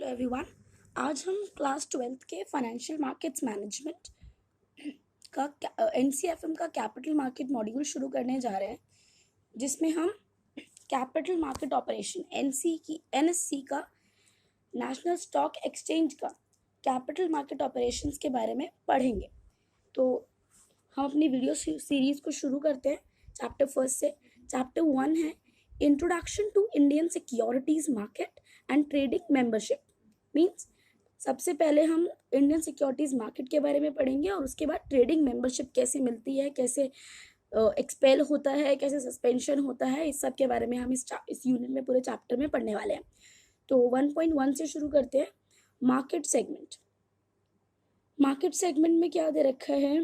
Everyone. आज हम class 12th के फाइनेंशियल मार्केट्स मैनेजमेंट का एनसीएफएम का कैपिटल मार्केट मॉड्यूल शुरू करने जा रहे हैं, जिसमें हम कैपिटल मार्केट ऑपरेशन एनएससी का नेशनल स्टॉक एक्सचेंज का कैपिटल मार्केट ऑपरेशंस के बारे में पढ़ेंगे। तो हम अपनी वीडियो सीरीज को शुरू करते हैं चैप्टर फर्स्ट से। चैप्टर 1 है introduction to Indian securities market and trading membership. Means सबसे पहले हम इंडियन सिक्योरिटीज मार्केट के बारे में पढ़ेंगे और उसके बाद ट्रेडिंग मेंबरशिप कैसे मिलती है, कैसे एक्सपेल होता है, कैसे सस्पेंशन होता है, इस सब के बारे में हम इस यूनिट में पूरे चैप्टर में पढ़ने वाले हैं। तो 1.1 से शुरू करते हैं। Market segment. मार्केट सेगमेंट में क्या दे रखा है?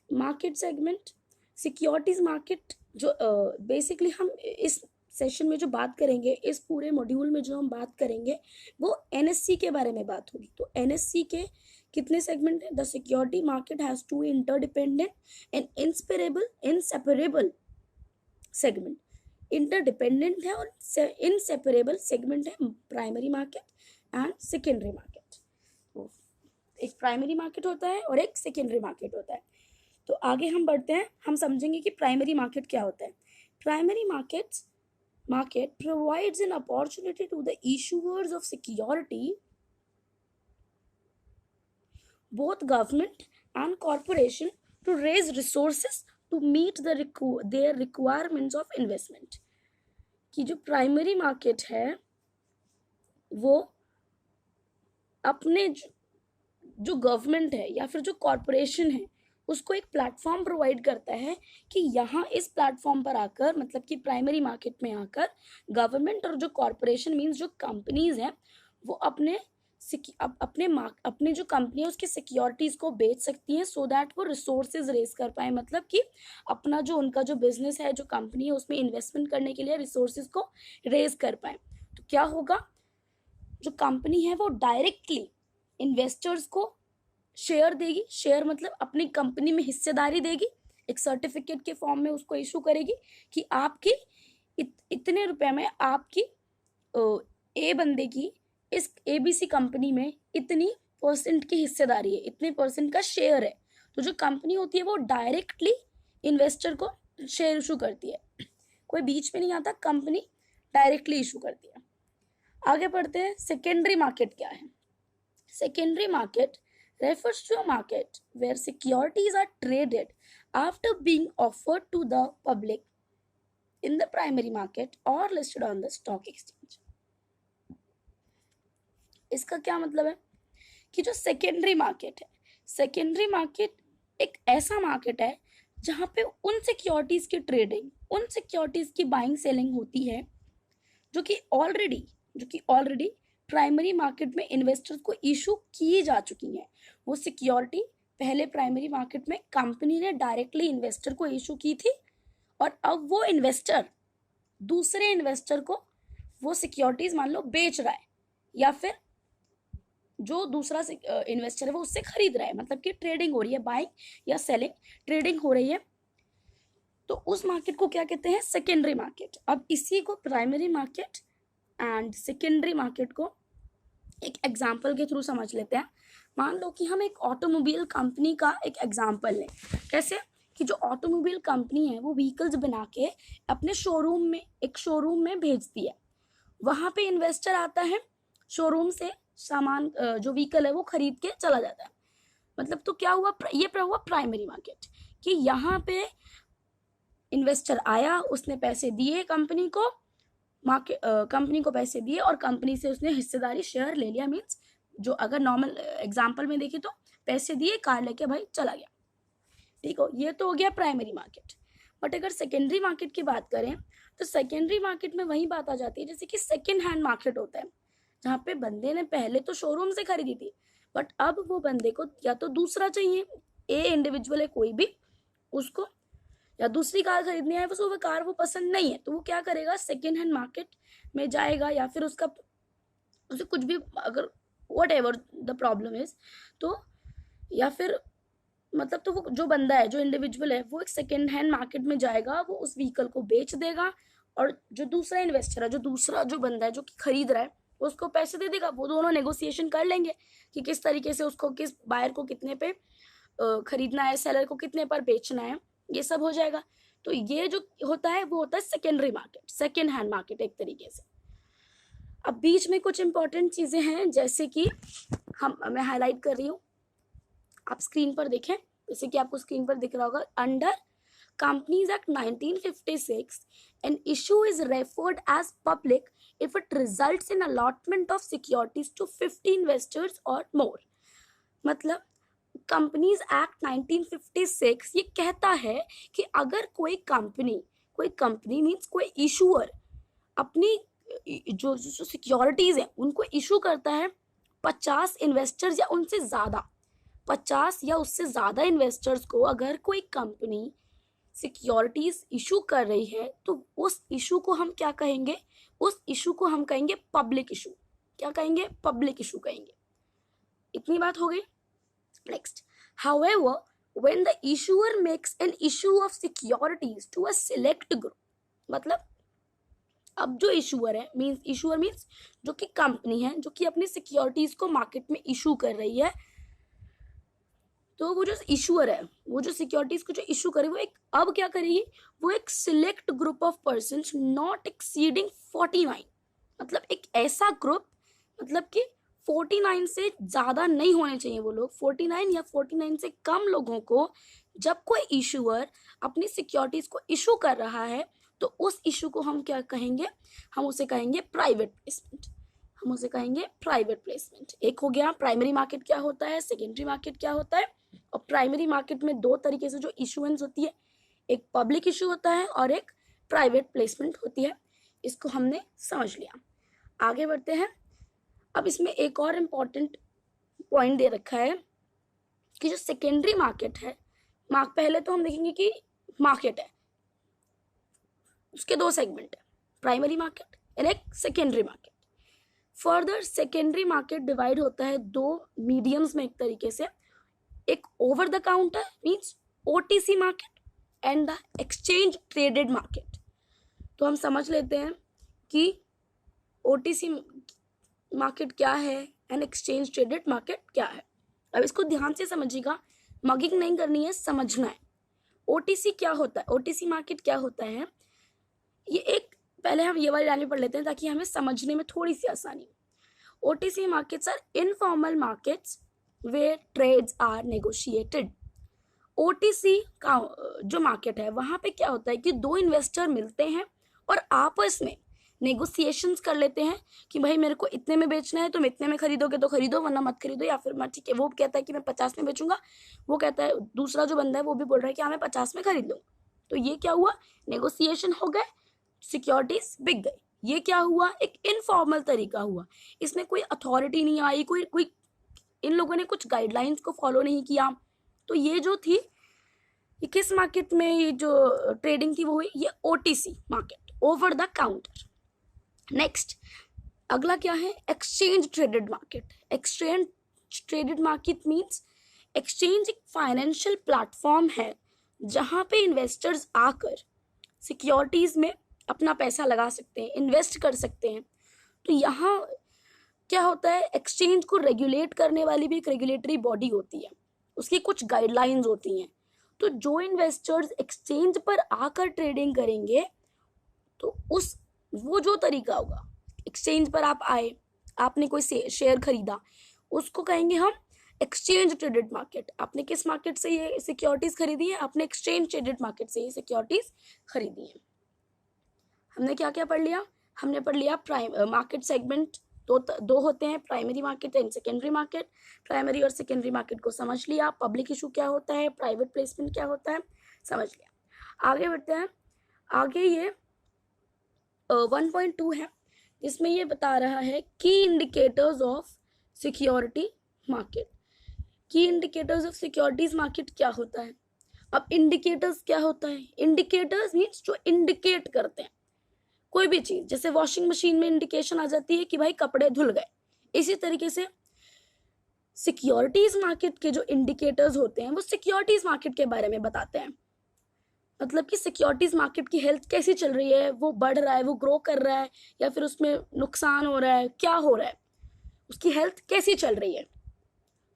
मार्केट सेगमेंट सिक्योरिटीज मार्केट जो बेसिकली हम इस सेशन में जो बात करेंगे, इस पूरे मॉड्यूल में जो हम बात करेंगे वो एनएससी के बारे में बात होगी। तो एनएससी के कितने सेगमेंट है? The security market has two interdependent and inseparable segment. Interdependent है और इनसेपरेबल सेगमेंट है primary market and secondary market. तो एक प्राइमरी मार्केट होता है और एक सेकेंडरी मार्केट होता है। तो आगे हम बढ़ते हैं, हम समझेंगे कि प्राइमरी मार्केट क्या होता है। Primary market provides an opportunity to the issuers of security, both government and corporation, to raise resources to meet their requirements of investment। कि जो प्राइमरी मार्केट है वो अपने जो गवर्नमेंट है या फिर जो कॉरपोरेशन है उसको एक प्लेटफॉर्म प्रोवाइड करता है कि यहाँ इस प्लेटफॉर्म पर आकर, मतलब कि प्राइमरी मार्केट में आकर गवर्नमेंट और जो कॉरपोरेशन मीन्स जो कंपनीज हैं वो अपने जो कंपनी है उसकी सिक्योरिटीज को बेच सकती हैं, सो दैट वो रिसोर्सेज रेज कर पाए। मतलब कि अपना जो उनका जो बिजनेस है, जो कंपनी है, उसमें इन्वेस्टमेंट करने के लिए रिसोर्सेज को रेज कर पाए। तो क्या होगा? जो कंपनी है वो डायरेक्टली इन्वेस्टर्स को शेयर देगी। शेयर मतलब अपनी कंपनी में हिस्सेदारी देगी, एक सर्टिफिकेट के फॉर्म में उसको इशू करेगी कि आपकी इतने रुपए में आपकी ए बंदे की इस एबीसी कंपनी में इतनी % की हिस्सेदारी है, इतने % का शेयर है। तो जो कंपनी होती है वो डायरेक्टली इन्वेस्टर को शेयर इशू करती है, कोई बीच में नहीं आता, कंपनी डायरेक्टली इशू करती है। आगे बढ़ते हैं। सेकेंडरी मार्केट क्या है? Secondary market refers to a market where securities are traded after being offered to the public in the primary market or listed on the stock exchange। इसका क्या मतलब है कि जो सेकेंडरी मार्केट है, सेकेंडरी मार्केट एक ऐसा मार्केट है जहां पे उन सिक्योरिटीज की ट्रेडिंग, उन सिक्योरिटीज की बाइंग सेलिंग होती है जो कि ऑलरेडी प्राइमरी मार्केट में इन्वेस्टर्स को इशू की जा चुकी हैं। वो सिक्योरिटी पहले प्राइमरी मार्केट में कंपनी ने डायरेक्टली इन्वेस्टर को इशू की थी और अब वो इन्वेस्टर दूसरे इन्वेस्टर को वो सिक्योरिटीज मान लो बेच रहा है, या फिर जो दूसरा इन्वेस्टर है वो उससे खरीद रहा है, मतलब कि ट्रेडिंग हो रही है, बाइंग या सेलिंग, ट्रेडिंग हो रही है। तो उस मार्केट को क्या कहते हैं? Secondary market. अब इसी को primary market and secondary market को एक एग्जाम्पल के थ्रू समझ लेते हैं। मान लो कि हम एक ऑटोमोबाइल कंपनी का एक एग्जाम्पल लें। कैसे? कि जो ऑटोमोबाइल कंपनी है वो व्हीकल्स बना के अपने शोरूम में भेजती है। वहाँ पे इन्वेस्टर आता है, शोरूम से सामान जो व्हीकल है वो खरीद के चला जाता है। मतलब तो क्या हुआ? ये हुआ प्राइमरी मार्केट कि यहाँ पे इन्वेस्टर आया, उसने पैसे दिए कंपनी को, कंपनी को पैसे दिए और कंपनी से उसने हिस्सेदारी शेयर ले लिया। मीन्स जो अगर नॉर्मल एग्जांपल में देखें तो पैसे दिए, कार लेके भाई चला गया। ठीक हो, ये तो हो गया प्राइमरी मार्केट। बट अगर सेकेंडरी मार्केट की बात करें तो सेकेंडरी मार्केट में वही बात आ जाती है जैसे कि सेकेंड हैंड मार्केट होता है, जहाँ पे बंदे ने पहले तो शोरूम से खरीदी थी, बट अब वो बंदे को या तो दूसरा चाहिए, इंडिविजुअल है कोई भी, उसको या दूसरी कार खरीदनी है, वो कार वो पसंद नहीं है, तो वो क्या करेगा? सेकेंड हैंड मार्केट में जाएगा, या फिर उसे कुछ भी, अगर what ever the problem is, तो या फिर मतलब तो वो जो बंदा है, जो इंडिविजुअल है, वो एक सेकेंड हैंड मार्केट में जाएगा, वो उस व्हीकल को बेच देगा और जो दूसरा इन्वेस्टर है, जो बंदा है जो कि खरीद रहा है, उसको पैसे दे देगा, वो दोनों नेगोशिएशन कर लेंगे कि किस तरीके से उसको, किस बायर को कितने पे खरीदना है, सेलर को कितने पर बेचना है, ये सब हो जाएगा। तो ये जो होता है वो होता है secondary market, second hand market एक तरीके से। अब बीच में कुछ इंपॉर्टेंट चीजें हैं, जैसे कि मैं हाईलाइट कर रही हूँ, आप स्क्रीन पर देखें, जैसे कि आपको स्क्रीन पर दिख रहा होगा, under Companies Act 1956, an issue is referred as public if it results in allotment of securities to 50 investors or more। मतलब Companies Act 1956 ये कहता है कि अगर कोई कंपनी मीन्स कोई इशूअर अपनी जो सिक्योरिटीज है उनको इशू करता है 50 इन्वेस्टर्स या उनसे ज़्यादा, 50 या उससे ज़्यादा इन्वेस्टर्स को अगर कोई कंपनी सिक्योरिटीज इशू कर रही है, तो उस इशू को हम क्या कहेंगे, उस इशू को हम कहेंगे पब्लिक इशू। क्या कहेंगे? पब्लिक इशू कहेंगे। इतनी बात हो गई। Next, however when the issuer makes an issue of securities to a select group, मतलब अब जो इशूअर है, इशूअर मीन्स जो कि कंपनी है, जो कि अपनी सिक्योरिटीज को मार्केट में इशू कर रही है, तो वो जो इशूअर है, वो जो सिक्योरिटीज को जो इशू करे, वो एक अब क्या करेगी, वो एक select group of persons not exceeding 49, मतलब एक ऐसा ग्रुप, मतलब कि 49 से ज़्यादा नहीं होने चाहिए वो लोग, 49 या 49 से कम लोगों को जब कोई इशूअर अपनी सिक्योरिटीज को इशू कर रहा है, तो उस इशू को हम क्या कहेंगे, हम उसे कहेंगे प्राइवेट प्लेसमेंट। हम उसे कहेंगे प्राइवेट प्लेसमेंट। एक हो गया प्राइमरी मार्केट क्या होता है, सेकेंडरी मार्केट क्या होता है। और प्राइमरी मार्केट में दो तरीके से जो इशूएंस होती है, एक पब्लिक इशू होता है और एक प्राइवेट प्लेसमेंट होती है। इसको हमने समझ लिया, आगे बढ़ते हैं। अब इसमें एक और इम्पॉर्टेंट पॉइंट दे रखा है कि जो सेकेंडरी मार्केट है, पहले तो हम देखेंगे कि मार्केट है, उसके दो सेगमेंट है, प्राइमरी मार्केट और एक secondary market. Further secondary market divide होता है दो मीडियम्स में एक तरीके से, एक over the counter means OTC market and the exchange traded market. तो हम समझ लेते हैं कि OTC मार्केट क्या है एंड एक्सचेंज ट्रेडेड मार्केट क्या है। अब इसको ध्यान से समझिएगा, मगिंग नहीं करनी है, समझना है। OTC क्या होता है, OTC मार्केट क्या होता है, ये एक, पहले हम ये वाली लाइन पढ़ लेते हैं ताकि हमें समझने में थोड़ी सी आसानी हो। OTC markets are informal markets where trades are negotiated. OTC का जो मार्केट है, वहां पे क्या होता है कि दो इन्वेस्टर मिलते हैं और आपस में नेगोशिएशंस कर लेते हैं कि भाई मेरे को इतने में बेचना है, तुम इतने में खरीदोगे तो खरीदो, वरना मत खरीदो, या फिर ठीक है, वो कहता है कि मैं 50 में बेचूंगा, वो कहता है, दूसरा जो बंदा है वो भी बोल रहा है कि हाँ मैं 50 में खरीद लूंगा। तो ये क्या हुआ, नेगोशिएशन हो गए, सिक्योरिटीज बिक गई। ये क्या हुआ, एक इनफॉर्मल तरीका हुआ, इसमें कोई अथॉरिटी नहीं आई, कोई इन लोगों ने कुछ गाइडलाइंस को फॉलो नहीं किया। तो ये जो थी, ये किस मार्केट में ये जो ट्रेडिंग थी वो हुई, ये OTC market, over the counter. Next, अगला क्या है, exchange traded market. Exchange traded market means exchange एक फाइनेंशियल प्लेटफॉर्म है जहां पे इन्वेस्टर्स आकर सिक्योरिटीज में अपना पैसा लगा सकते हैं, इन्वेस्ट कर सकते हैं। तो यहाँ क्या होता है, एक्सचेंज को रेगुलेट करने वाली भी एक रेगुलेटरी बॉडी होती है, उसकी कुछ गाइडलाइंस होती हैं। तो जो इन्वेस्टर्स एक्सचेंज पर आकर ट्रेडिंग करेंगे, तो वो जो तरीका होगा, एक्सचेंज पर आप आए, आपने कोई शेयर खरीदा, उसको कहेंगे हम एक्सचेंज ट्रेडेड मार्केट। आपने किस मार्केट से ये सिक्योरिटीज खरीदी है, आपने एक्सचेंज ट्रेडेड मार्केट से ये सिक्योरिटीज खरीदी है। हमने क्या क्या पढ़ लिया, हमने पढ़ लिया मार्केट सेगमेंट दो होते हैं, primary market and secondary market. Primary और सेकेंडरी मार्केट को समझ लिया, पब्लिक इशू क्या होता है, प्राइवेट प्लेसमेंट क्या होता है, समझ लिया। आगे बढ़ते हैं। आगे ये 1.2 है, जिसमें ये बता रहा है की इंडिकेटर्स ऑफ सिक्योरिटी मार्केट। की इंडिकेटर्स ऑफ सिक्योरिटीज मार्केट क्या होता है। अब इंडिकेटर्स क्या होता है, इंडिकेटर्स मीन्स जो इंडिकेट करते हैं कोई भी चीज, जैसे वॉशिंग मशीन में इंडिकेशन आ जाती है कि भाई कपड़े धुल गए, इसी तरीके से सिक्योरिटीज मार्केट के जो इंडिकेटर्स होते हैं वो सिक्योरिटीज मार्केट के बारे में बताते हैं। मतलब कि सिक्योरिटीज मार्केट की हेल्थ कैसी चल रही है, वो बढ़ रहा है, वो ग्रो कर रहा है, या फिर उसमें नुकसान हो रहा है, क्या हो रहा है, उसकी हेल्थ कैसी चल रही है।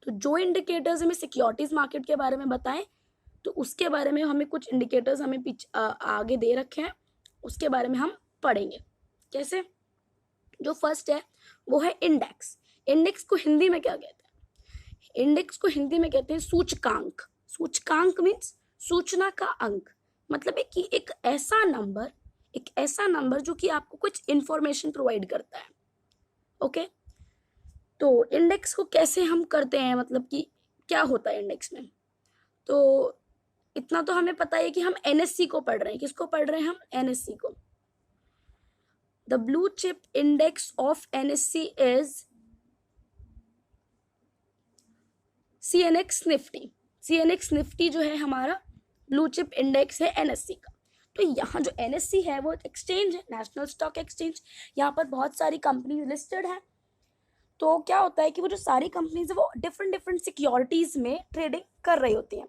तो जो इंडिकेटर्स हमें सिक्योरिटीज मार्केट के बारे में बताएं, तो उसके बारे में हमें कुछ इंडिकेटर्स हमें आगे दे रखे हैं, उसके बारे में हम पढ़ेंगे। कैसे? जो फर्स्ट है वो है इंडेक्स। इंडेक्स को हिंदी में क्या कहते हैं? इंडेक्स को हिंदी में कहते हैं सूचकांक। सूचकांक मीन्स सूचना का अंक, मतलब है कि एक ऐसा नंबर जो कि आपको कुछ इंफॉर्मेशन प्रोवाइड करता है। ओके, तो इंडेक्स को कैसे हम करते हैं, मतलब कि क्या होता है इंडेक्स में? तो इतना तो हमें पता है कि हम एनएससी को पढ़ रहे हैं। किसको पढ़ रहे हैं हम? एनएससी को। The blue chip index of NSC is CNX Nifty. CNX Nifty जो है हमारा ब्लू चिप इंडेक्स है एनएससी का। तो यहाँ जो एनएससी है वो एक्सचेंज है, नेशनल स्टॉक एक्सचेंज। यहाँ पर बहुत सारी कंपनी लिस्टेड है। तो क्या होता है कि वो जो सारी कंपनीज है वो डिफरेंट डिफरेंट सिक्योरिटीज में ट्रेडिंग कर रही होती हैं।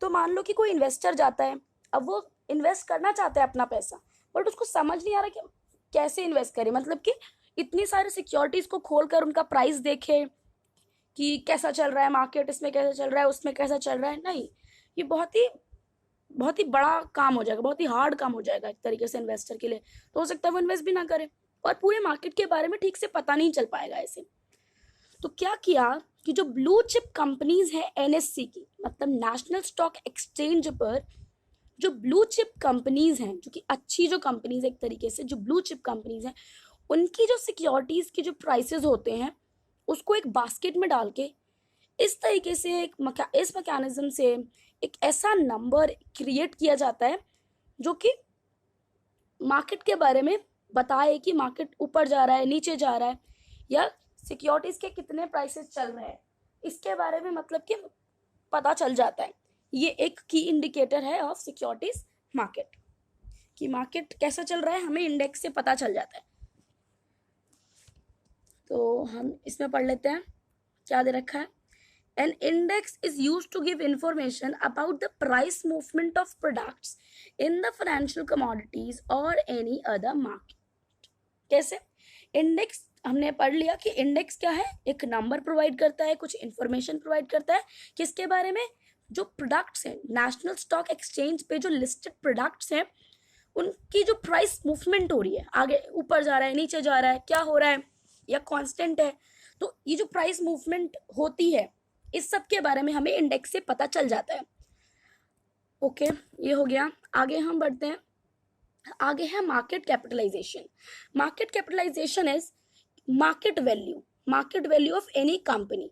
तो मान लो कि कोई इन्वेस्टर जाता है, अब वो इन्वेस्ट करना चाहता है अपना पैसा, बट उसको समझ नहीं आ रहा कि कैसे इन्वेस्ट करे, मतलब कि इतनी सारी सिक्योरिटीज को खोलकर उनका प्राइस देखे कि कैसा चल रहा है मार्केट, इसमें कैसा चल रहा है, उसमें कैसा चल रहा है। नहीं, ये बहुत ही बड़ा काम हो जाएगा, बहुत ही हार्ड काम हो जाएगा एक तरीके से इन्वेस्टर के लिए। तो हो सकता है वो इन्वेस्ट भी ना करे और पूरे मार्केट के बारे में ठीक से पता नहीं चल पाएगा ऐसे। तो क्या किया कि जो ब्लू चिप कंपनीज है एनएससी की, मतलब नेशनल स्टॉक एक्सचेंज पर जो ब्लू चिप कंपनीज हैं, जो कि अच्छी जो कंपनीज एक तरीके से जो ब्लू चिप कंपनीज हैं, उनकी जो सिक्योरिटीज की जो प्राइसेस होते हैं उसको एक बास्केट में डाल के इस तरीके से इस मैकेनिज्म से एक ऐसा नंबर क्रिएट किया जाता है जो कि मार्केट के बारे में बताए कि मार्केट ऊपर जा रहा है, नीचे जा रहा है, या सिक्योरिटीज के कितने प्राइसेस चल रहे हैं, इसके बारे में मतलब कि पता चल जाता है। ये एक की इंडिकेटर है ऑफ सिक्योरिटीज मार्केट, कि मार्केट कैसा चल रहा है हमें इंडेक्स से पता चल जाता है। तो हम इसमें पढ़ लेते हैं क्या दे रखा है। An index is used to give information about the price movement of products in the financial commodities or any other market. कैसे? इंडेक्स हमने पढ़ लिया कि इंडेक्स क्या है, एक नंबर प्रोवाइड करता है, कुछ इंफॉर्मेशन प्रोवाइड करता है किसके बारे में? जो प्रोडक्ट्स हैं नेशनल स्टॉक एक्सचेंज पे, जो लिस्टेड प्रोडक्ट्स हैं उनकी जो प्राइस मूवमेंट हो रही है, आगे ऊपर जा रहा है, नीचे जा रहा है, क्या हो रहा है, या कांस्टेंट है। तो ये जो प्राइस मूवमेंट होती है इस सब के बारे में हमें इंडेक्स से पता चल जाता है। ओके, ये हो गया। आगे हम बढ़ते हैं। आगे है market capitalisation. Market capitalisation is market value of any company.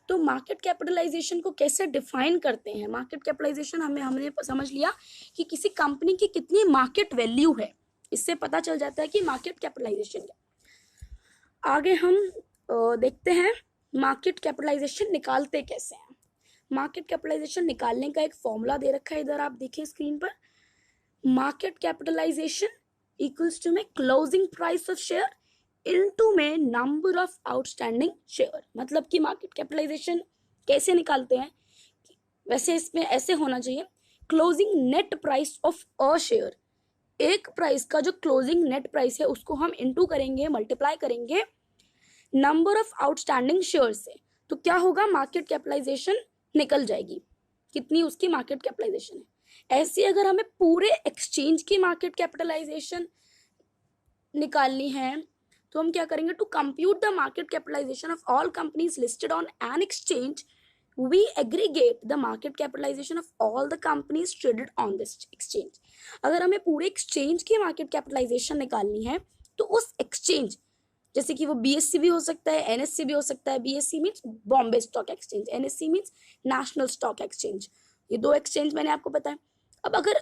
तो मार्केट कैपिटलाइजेशन को कैसे डिफाइन करते हैं? मार्केट कैपिटलाइजेशन हमने समझ लिया कि किसी कंपनी की कितनी मार्केट वैल्यू है, इससे पता चल जाता है कि मार्केट कैपिटलाइजेशन क्या। आगे हम देखते हैं मार्केट कैपिटलाइजेशन निकालते कैसे हैं। मार्केट कैपिटलाइजेशन निकालने का एक फॉर्मूला दे रखा है, इधर आप देखिए स्क्रीन पर। मार्केट कैपिटलाइजेशन इक्वल्स टू में closing price of share into में नंबर ऑफ आउटस्टैंडिंग शेयर। मतलब कि मार्केट कैपिटलाइजेशन कैसे निकालते हैं, वैसे इसमें ऐसे होना चाहिए, closing net price of a share. एक प्राइस का जो क्लोजिंग नेट प्राइस है उसको हम इनटू करेंगे, मल्टीप्लाई करेंगे नंबर ऑफ आउटस्टैंडिंग शेयर से, तो क्या होगा? मार्केट कैपिटलाइजेशन निकल जाएगी, कितनी उसकी मार्केट कैपिटलाइजेशन है। ऐसे अगर हमें पूरे एक्सचेंज की मार्केट कैपिटलाइजेशन निकालनी है तो हम क्या करेंगे? To compute the market capitalisation of all companies listed on an exchange we aggregate the market capitalisation of all the companies traded on this exchange. अगर हमें पूरे एक्सचेंज की मार्केट कैपिटलाइजेशन निकालनी है तो उस एक्सचेंज, जैसे कि वो बीएससी भी हो सकता है, एनएससी भी हो सकता है। BSc means Bombay stock exchange, NSC means national stock exchange. ये दो एक्सचेंज मैंने आपको बताया। अब अगर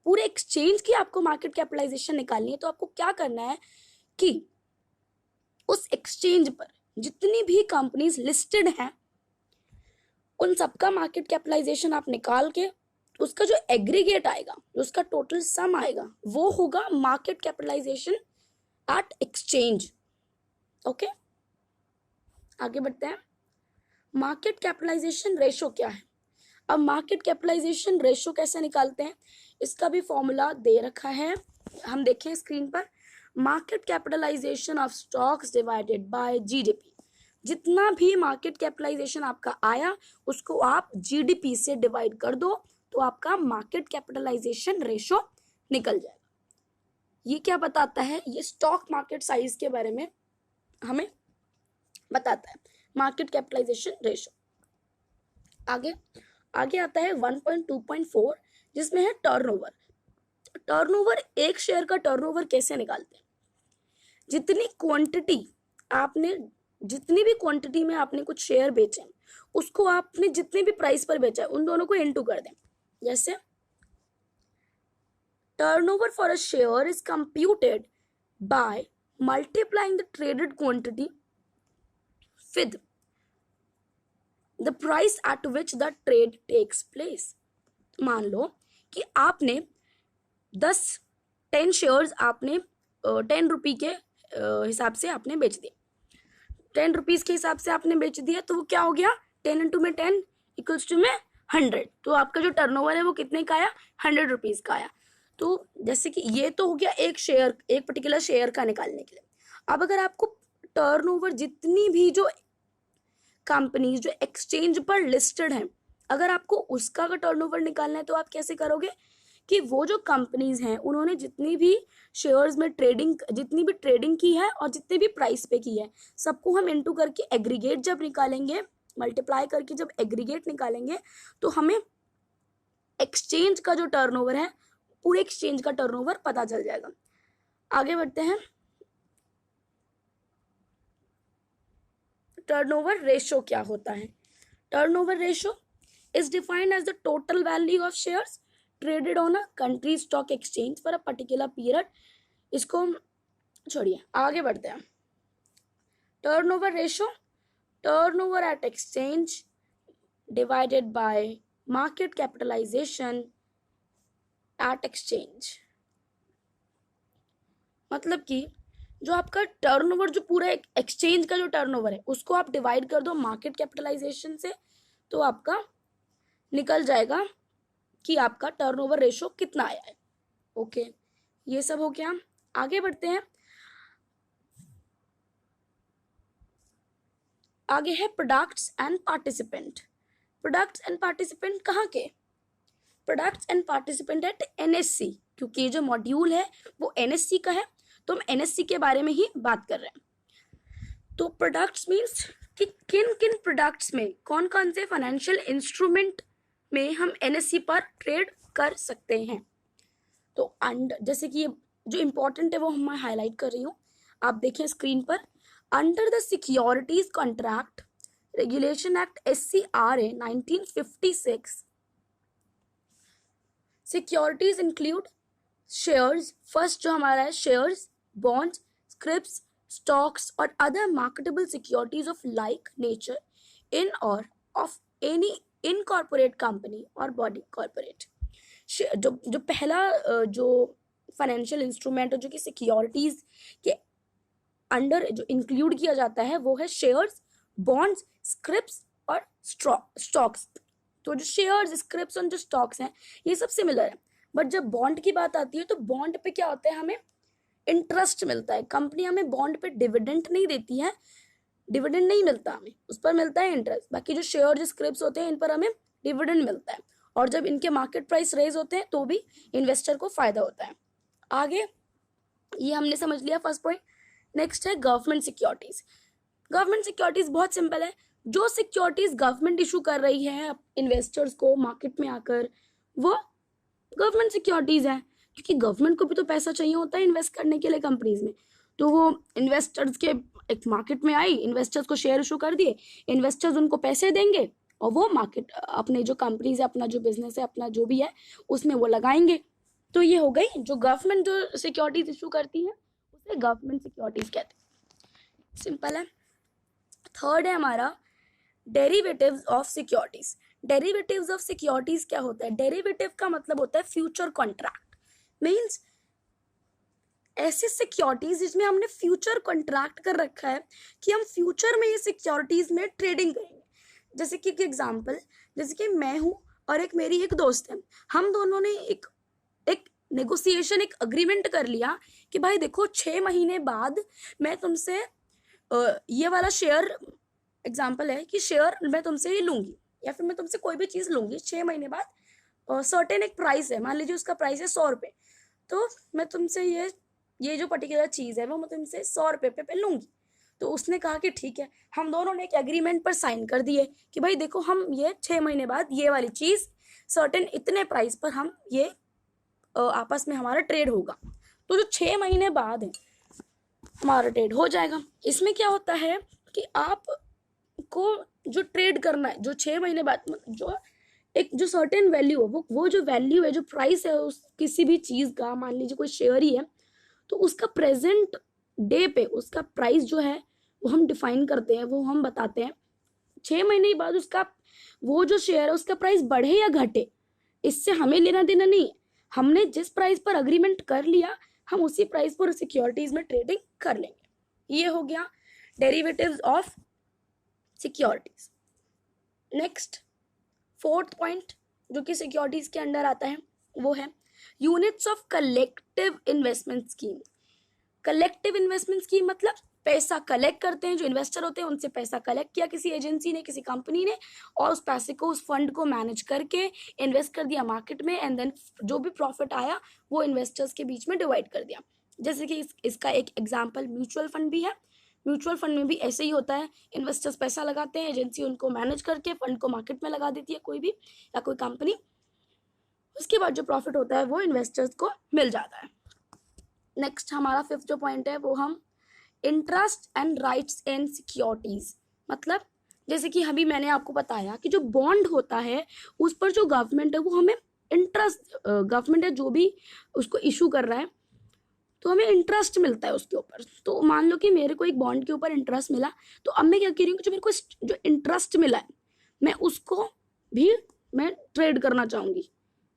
पूरे एक्सचेंज की आपको मार्केट कैपिटलाइजेशन निकालनी है तो आपको क्या करना है कि उस एक्सचेंज पर जितनी भी कंपनीज लिस्टेड हैं उन सबका मार्केट कैपिटलाइजेशन आप निकाल के उसका जो एग्रीगेट आएगा, जो उसका टोटल सम आएगा, वो होगा market capitalisation at exchange. Okay, आगे बढ़ते हैं। मार्केट कैपिटलाइजेशन रेशो क्या है? अब मार्केट कैपिटलाइजेशन रेशियो कैसे निकालते हैं, इसका भी फॉर्मूला दे रखा है, हम देखें स्क्रीन पर। Market capitalisation of stocks divided by GDP. जितना भी मार्केट कैपिटलाइजेशन आपका आया उसको आप जीडीपी से डिवाइड कर दो तो आपका मार्केट कैपिटलाइजेशन रेशियो निकल जाएगा। ये क्या बताता है, ये स्टॉक मार्केट साइज के बारे में हमें बताता है, मार्केट कैपिटलाइजेशन रेशियो। आगे आता है 1.2.4 जिसमें है टर्नओवर। टर्नओवर, एक शेयर का टर्नओवर कैसे निकालते हैं, जितनी भी क्वांटिटी में आपने कुछ शेयर बेचे उसको आपने जितने भी प्राइस पर बेचा है उन दोनों को इनटू कर दें। जैसे turnover for a share is computed by multiplying the traded quantity with the price at which the trade takes place। मान लो कि आपने 10 शेयर्स आपने 10 रुपये के हिसाब से आपने बेच दिए, 10 रुपीज के हिसाब से आपने बेच दिया, तो वो क्या हो गया, 10 इंटू में 10 इक्वल्स टू में 100। तो आपका जो टर्नओवर है वो कितने का आया, 100 रुपीज का आया। तो जैसे कि ये तो हो गया एक पर्टिकुलर शेयर का निकालने के लिए। अब अगर आपको टर्नओवर जितनी भी जो कंपनीज जो एक्सचेंज पर लिस्टेड हैं, अगर आपको उसका का टर्नओवर निकालना है तो आप कैसे करोगे कि वो जो कंपनीज हैं उन्होंने जितनी भी शेयर्स में जितनी भी ट्रेडिंग की है और जितने भी प्राइस पे की है सबको हम इनटू करके एग्रीगेट जब निकालेंगे, मल्टीप्लाई करके जब एग्रीगेट निकालेंगे तो हमें एक्सचेंज का जो टर्नओवर है, पूरे एक्सचेंज का टर्नओवर पता चल जाएगा। आगे बढ़ते हैं। टर्नओवर रेशो क्या होता है, turnover ratio is defined as the total value of shares traded on a country stock exchange for a particular period. इसको छोड़िए, आगे बढ़ते हैं। Turnover ratio, turnover at exchange divided by market capitalisation at exchange. मतलब कि जो आपका turnover, जो पूरा एक्सचेंज का जो टर्नओवर है उसको आप डिवाइड कर दो मार्केट कैपिटलाइजेशन से, तो आपका निकल जाएगा कि आपका टर्नओवर रेशो कितना आया है। ओके, ये सब हो गया। आगे बढ़ते हैं। आगे है products and participant. Products and participant कहाँ के, products and participant at NSC, क्योंकि ये जो मॉड्यूल है वो एनएससी का है तो हम एनएससी के बारे में ही बात कर रहे हैं। तो प्रोडक्ट्स मीन्स कि किन किन प्रोडक्ट्स में कौन कौन से फाइनेंशियल इंस्ट्रूमेंट में हम एनएससी पर ट्रेड कर सकते हैं। तो जैसे कि जो इम्पोर्टेंट है वो मैं हाईलाइट कर रही हूँ, आप देखें स्क्रीन पर। Under the securities contract regulation act SCRA 1956, securities include shares, first जो हमारा है शेयर्स, बॉन्ड्स, स्क्रिप्ट्स, स्टॉक्स और other marketable securities of like nature in और ऑफ एनी इनकॉर्पोरेट कंपनी और बॉडी कॉर्पोरेट। जो पहला जो फाइनेंशियल इंस्ट्रूमेंट जो कि सिक्योरिटीज के अंडर जो इंक्लूड किया जाता है वो है शेयर्स, बॉन्ड्स, स्क्रिप्ट्स और स्टॉक्स। तो जो शेयर्स, स्क्रिप्ट्स और जो स्टॉक्स हैं ये सब सिमिलर है, बट जब बॉन्ड की बात आती है तो बॉन्ड पे क्या होता है, हमें इंटरेस्ट मिलता है। कंपनी हमें बॉन्ड पे डिविडेंड नहीं देती है, डिविडेंड नहीं मिलता हमें, उस पर मिलता है इंटरेस्ट। बाकी जो शेयर, स्क्रिप्ट्स होते हैं इन पर हमें डिविडेंड मिलता है, और जब इनके मार्केट प्राइस रेज होते हैं तो भी इन्वेस्टर को फायदा होता है। आगे ये हमने समझ लिया फर्स्ट पॉइंट। नेक्स्ट है गवर्नमेंट सिक्योरिटीज। गवर्नमेंट सिक्योरिटीज बहुत सिंपल है, जो सिक्योरिटीज गवर्नमेंट इशू कर रही है इन्वेस्टर्स को मार्केट में आकर, वो गवर्नमेंट सिक्योरिटीज है, क्योंकि गवर्नमेंट को भी तो पैसा चाहिए होता है इन्वेस्ट करने के लिए कंपनीज में। तो वो इन्वेस्टर्स के एक मार्केट में आई, इन्वेस्टर्स को शेयर इशू कर दिए, इन्वेस्टर्स उनको पैसे देंगे और वो मार्केट अपने जो कंपनीज है, अपना जो बिजनेस है, अपना जो भी है उसमें वो लगाएंगे। तो ये हो गई जो गवर्नमेंट जो सिक्योरिटीज इशू करती है उसे गवर्नमेंट सिक्योरिटीज कहते हैं, सिंपल है। थर्ड है हमारा derivatives of securities. Derivatives of securities क्या होता है, डेरिवेटिव का मतलब होता है फ्यूचर कॉन्ट्रैक्ट। मीन्स ऐसे सिक्योरिटीज जिसमें हमने फ्यूचर कॉन्ट्रैक्ट कर रखा है कि हम फ्यूचर में ये सिक्योरिटीज में ट्रेडिंग करेंगे। जैसे कि एग्जांपल, जैसे कि मैं हूँ और एक मेरी एक दोस्त है, हम दोनों ने एक एक नेगोशिएशन, एक अग्रीमेंट कर लिया कि भाई देखो 6 महीने बाद मैं तुमसे ये वाला शेयर, एग्जाम्पल है कि शेयर मैं तुमसे ये लूंगी या फिर मैं तुमसे कोई भी चीज लूंगी 6 महीने बाद, सर्टेन एक प्राइस है, मान लीजिए उसका प्राइस है 100 रुपये, तो मैं तुमसे ये जो पर्टिकुलर चीज है वो मैं तुमसे 100 रुपये पे लूंगी। तो उसने कहा कि ठीक है, हम दोनों ने एक एग्रीमेंट पर साइन कर दिए कि भाई देखो हम ये 6 महीने बाद ये वाली चीज सर्टेन इतने प्राइस पर हम ये आपस में हमारा ट्रेड होगा। तो जो 6 महीने बाद है हमारा ट्रेड हो जाएगा। इसमें क्या होता है कि आप को जो ट्रेड करना है, जो 6 महीने बाद जो एक जो सर्टेन वैल्यू है, वो जो वैल्यू है, जो प्राइस है उस किसी भी चीज का, मान लीजिए कोई शेयर ही है, तो उसका प्रेजेंट डे पे उसका प्राइस जो है वो हम डिफाइन करते हैं, वो हम बताते हैं। 6 महीने बाद उसका वो जो शेयर है उसका प्राइस बढ़े या घटे, इससे हमें लेना देना नहीं है। हमने जिस प्राइस पर अग्रीमेंट कर लिया हम उसी प्राइस पर सिक्योरिटीज में ट्रेडिंग कर लेंगे। ये हो गया derivatives of securities. Next 4th point जो कि सिक्योरिटीज के अंडर आता है वो है units of collective investment scheme. Collective investment scheme मतलब पैसा कलेक्ट करते हैं, जो इन्वेस्टर होते हैं उनसे पैसा कलेक्ट किया किसी एजेंसी ने, किसी कंपनी ने, और उस पैसे को, उस फंड को मैनेज करके इन्वेस्ट कर दिया मार्केट में, एंड देन जो भी प्रॉफिट आया वो इन्वेस्टर्स के बीच में डिवाइड कर दिया। जैसे कि इसका एक एग्जाम्पल म्यूचुअल फंड भी है। म्यूचुअल फंड में भी ऐसे ही होता है, इन्वेस्टर्स पैसा लगाते हैं, एजेंसी उनको मैनेज करके फंड को मार्केट में लगा देती है कोई भी या कोई कंपनी, उसके बाद जो प्रॉफिट होता है वो इन्वेस्टर्स को मिल जाता है। नेक्स्ट हमारा 5th जो पॉइंट है वो हम interest and rights in securities. मतलब जैसे कि अभी मैंने आपको बताया कि जो बॉन्ड होता है उस पर जो गवर्नमेंट है वो हमें इंटरेस्ट, गवर्नमेंट है जो भी उसको इशू कर रहा है तो हमें इंटरेस्ट मिलता है उसके ऊपर। तो मान लो कि मेरे को एक बॉन्ड के ऊपर इंटरेस्ट मिला, तो अब मैं क्या कह रही हूँ कि जो मेरे को जो इंटरेस्ट मिला है मैं उसको भी मैं ट्रेड करना चाहूंगी,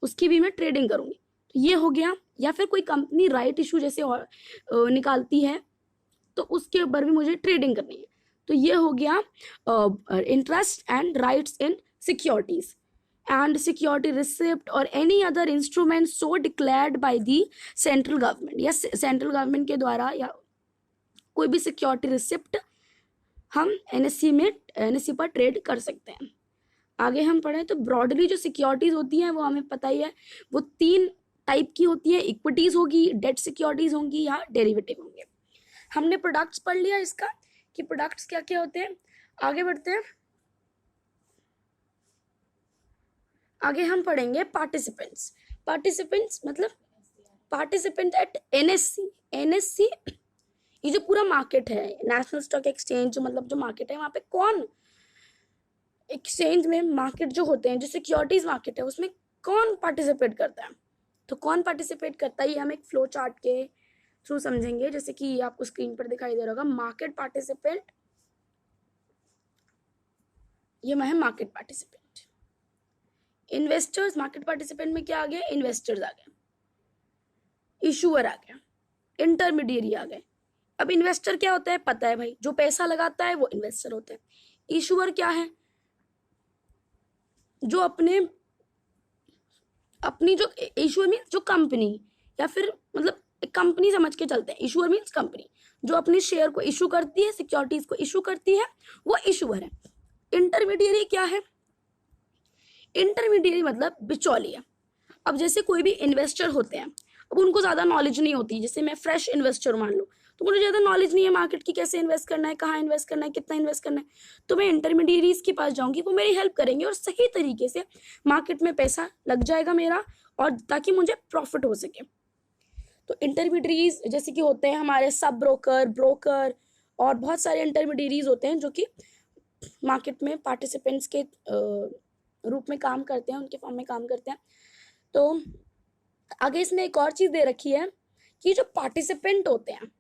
उसकी भी मैं ट्रेडिंग करूंगी। तो ये हो गया। या फिर कोई कंपनी राइट इशू जैसे निकालती है तो उसके ऊपर भी मुझे ट्रेडिंग करनी है। तो ये हो गया interest and rights in securities and security receipt or any other instrument so declared by the central government, या सेंट्रल गवर्नमेंट के द्वारा या कोई भी सिक्योरिटी रिसिप्ट हम एनएससी पर ट्रेड कर सकते हैं। आगे हम पढ़ें तो ब्रॉडली जो सिक्योरिटीज होती हैं वो हमें पता ही है, वो 3 टाइप की होती है, इक्विटीज होगी, डेट सिक्योरिटीज होंगी या डेरिवेटिव होंगे। हमने प्रोडक्ट्स पढ़ लिया इसका कि प्रोडक्ट्स क्या क्या होते हैं। आगे बढ़ते हैं, आगे हम पढ़ेंगे पार्टिसिपेंट्स। पार्टिसिपेंट्स मतलब पार्टिसिपेंट एट एनएससी। एनएससी ये जो पूरा मार्केट है, नेशनल स्टॉक एक्सचेंज, मतलब जो मार्केट है वहां पे कौन, एक्सचेंज में मार्केट जो होते हैं, जो सिक्योरिटीज मार्केट है उसमें कौन पार्टिसिपेट करता है। तो कौन पार्टिसिपेट करता है ये हम एक फ्लो चार्ट के थ्रू समझेंगे। जैसे कि आपको स्क्रीन पर दिखाई दे रहा होगा मार्केट पार्टिसिपेंट, ये मैं है market participant. Investors, market participant में क्या आ गया, इन्वेस्टर्स आ गए, इशूअर आ गया, इंटरमीडिएरी आ गए। अब इन्वेस्टर क्या होता है पता है भाई, जो पैसा लगाता है वो इन्वेस्टर होता है। इशूअर क्या है, जो अपनी जो इशूअर मीन्स जो कंपनी या फिर मतलब एक कंपनी समझ के चलते हैं, इशूअर मीन्स कंपनी जो अपनी शेयर को इशू करती है, सिक्योरिटीज को इशू करती है, वो इशूअर है। इंटरमीडिएरी क्या है, इंटरमीडिएरी मतलब बिचौलिया। अब जैसे कोई भी इन्वेस्टर होते हैं, अब उनको ज़्यादा नॉलेज नहीं होती, जैसे मैं फ्रेश इन्वेस्टर मान लो तो मुझे ज़्यादा नॉलेज नहीं है मार्केट की, कैसे इन्वेस्ट करना है, कहाँ इन्वेस्ट करना है, कितना इन्वेस्ट करना है, तो मैं इंटरमीडिएरीज के पास जाऊंगी, वो मेरी हेल्प करेंगे और सही तरीके से मार्केट में पैसा लग जाएगा मेरा, और ताकि मुझे प्रॉफिट हो सके। तो इंटरमीडिएरीज जैसे कि होते हैं हमारे सब ब्रोकर, ब्रोकर और बहुत सारे इंटरमीडिएरीज होते हैं जो कि मार्केट में पार्टिसिपेंट्स के रूप में काम करते हैं, उनके फॉर्म में काम करते हैं। तो आगे इसमें एक और चीज़ दे रखी है कि जो पार्टिसिपेंट होते हैं,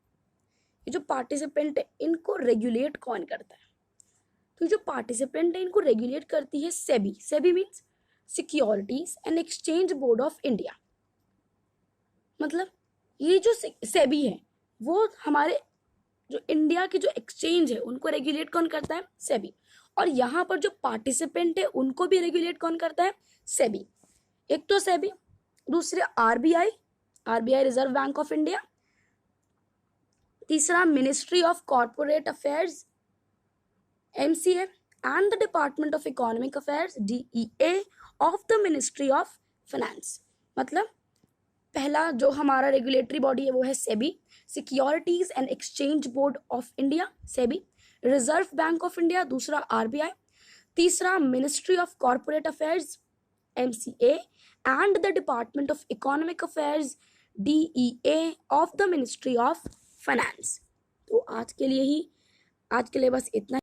ये जो पार्टिसिपेंट है इनको रेगुलेट कौन करता है। तो जो पार्टिसिपेंट है इनको रेगुलेट करती है SEBI. SEBI means securities and exchange board of India. मतलब ये जो सेबी है वो हमारे जो इंडिया की जो एक्सचेंज है उनको रेगुलेट कौन करता है? सेबी। और यहाँ पर जो पार्टिसिपेंट है उनको भी रेगुलेट कौन करता है? सेबी। एक तो सेबी, दूसरे RBI, RBI reserve bank of India, तीसरा ministry of corporate affairs MCA and the department of economic affairs DEA of the ministry of finance. मतलब पहला जो हमारा रेगुलेटरी बॉडी है वो है SEBI, securities and exchange board of India SEBI, reserve bank of India दूसरा RBI, तीसरा ministry of corporate affairs MCA and the department of economic affairs DEA of the ministry of finance. तो आज के लिए बस इतना।